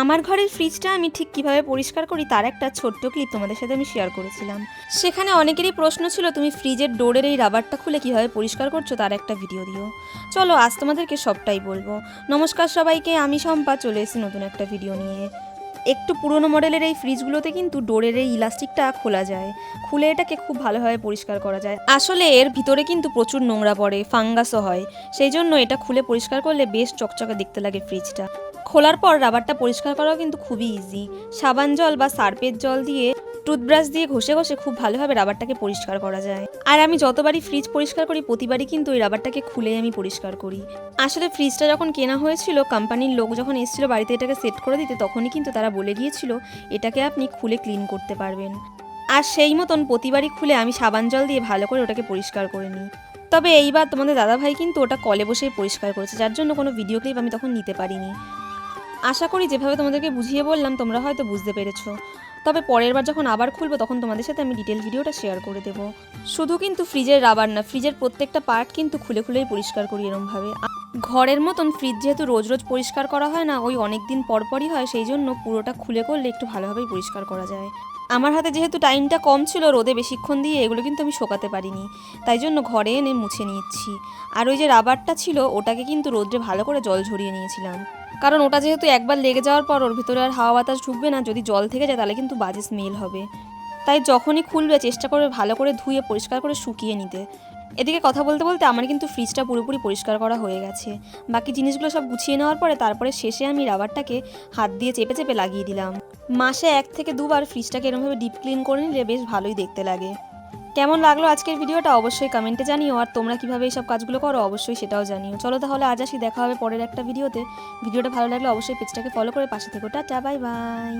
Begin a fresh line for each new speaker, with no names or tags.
আমার ঘরের ফ্রিজটা আমি ঠিক কিভাবে পরিষ্কার করি তার একটা ছোট্ট ক্লিপ তোমাদের সাথে আমি শেয়ার করেছিলাম। সেখানে অনেকেরই প্রশ্ন ছিল তুমি ফ্রিজের ডোরের এই রাবারটা খুলে কিভাবে পরিষ্কার করছো তার একটা ভিডিও দিও। চলো আজ তোমাদেরকে সবটাই বলবো। নমস্কার সবাইকে, আমি শম্পা চলে এসেছি নতুন একটা ভিডিও নিয়ে। একটু পুরনো মডেলের এই ফ্রিজগুলোতে কিন্তু ডোরের এই ইলাস্টিকটা খোলা যায়, খুলে এটাকে খুব ভালোভাবে পরিষ্কার করা যায়। আসলে এর ভিতরে কিন্তু প্রচুর নোংরা পড়ে, ফাঙ্গাসও হয়, সেই জন্য এটা খুলে পরিষ্কার করলে বেশ চকচকে দেখতে লাগে ফ্রিজটা। খোলার পর রাবারটা পরিষ্কার করাও কিন্তু খুবই ইজি। সাবান জল বা সার্ফের জল দিয়ে টুথব্রাশ দিয়ে ঘষে ঘষে খুব ভালোভাবে রাবারটাকে পরিষ্কার করা যায়। আর আমি যতবারই ফ্রিজ পরিষ্কার করি প্রতিবারই কিন্তু ওই রাবারটাকে খুলে আমি পরিষ্কার করি। আসলে ফ্রিজটা যখন কেনা হয়েছিল, কোম্পানির লোক যখন এসেছিল বাড়িতে এটাকে সেট করে দিতে, তখনই কিন্তু তারা বলে গিয়েছিল এটাকে আপনি খুলে ক্লিন করতে পারবেন। আর সেই মতন প্রতিবারই খুলে আমি সাবান জল দিয়ে ভালো করে ওটাকে পরিষ্কার করে নিই। তবে এইবার তোমাদের দাদাভাই কিন্তু ওটা কলে বসেই পরিষ্কার করেছে, যার জন্য কোনো ভিডিও ক্লিপ আমি তখন নিতে পারিনি। আশা করি যেভাবে তোমাদেরকে বুঝিয়ে বললাম তোমরা হয়তো বুঝতে পেরেছো। তবে পরের বার যখন আবার খুলবো তখন তোমাদের সাথে আমি ডিটেল ভিডিওটা শেয়ার করে দেবো। শুধু কিন্তু ফ্রিজের রাবার না, ফ্রিজের প্রত্যেকটা পার্ট কিন্তু খুলে খুলেই পরিষ্কার করি এরমভাবে। ঘরের মতন ফ্রিজ যেহেতু রোজ রোজ পরিষ্কার করা হয় না, ওই অনেক দিন পরপরই হয়, সেই জন্য পুরোটা খুলে করলে একটু ভালোভাবেই পরিষ্কার করা যায়। আমার হাতে যেহেতু টাইমটা কম ছিল, রোদে বেশিক্ষণ দিয়ে এগুলো কিন্তু আমি শোকাতে পারিনি, তাই জন্য ঘরে এনে মুছে নিচ্ছি। আর ওই যে রাবারটা ছিল ওটাকে কিন্তু রোদ্রে ভালো করে জল ঝরিয়ে নিয়েছিলাম, কারণ ওটা যেহেতু একবার লেগে যাওয়ার পর ওর ভিতরে আর হাওয়া বাতাস ঢুকবে না, যদি জল থেকে যায় তাহলে কিন্তু বাজে স্মেল হবে। তাই যখনই খুলবে চেষ্টা করবে ভালো করে ধুয়ে পরিষ্কার করে শুকিয়ে নিতে। এদিকে কথা বলতে বলতে আমার কিন্তু ফ্রিজটা পুরোপুরি পরিষ্কার করা হয়ে গেছে। বাকি জিনিসগুলো সব গুছিয়ে নেওয়ার পরে তারপরে শেষে আমি রাবারটাকে হাত দিয়ে চেপে চেপে লাগিয়ে দিলাম। মাসে 1 থেকে 2 বার ফ্রিজটাকে এরকমভাবে ডিপ ক্লিন করে নিলে বেশ ভালোই দেখতে লাগে। কেমন লাগলো আজকের ভিডিওটা অবশ্যই কমেন্টে জানিও, আর তোমরা কিভাবে এইসব কাজগুলো করো অবশ্যই সেটাও জানিও। চলো তাহলে আজ আসি, দেখা হবে পরের একটা ভিডিওতে। ভিডিওটা ভালো লাগলে অবশ্যই পেজটাকে ফলো করে পাশে থেকো। Tata, bye bye.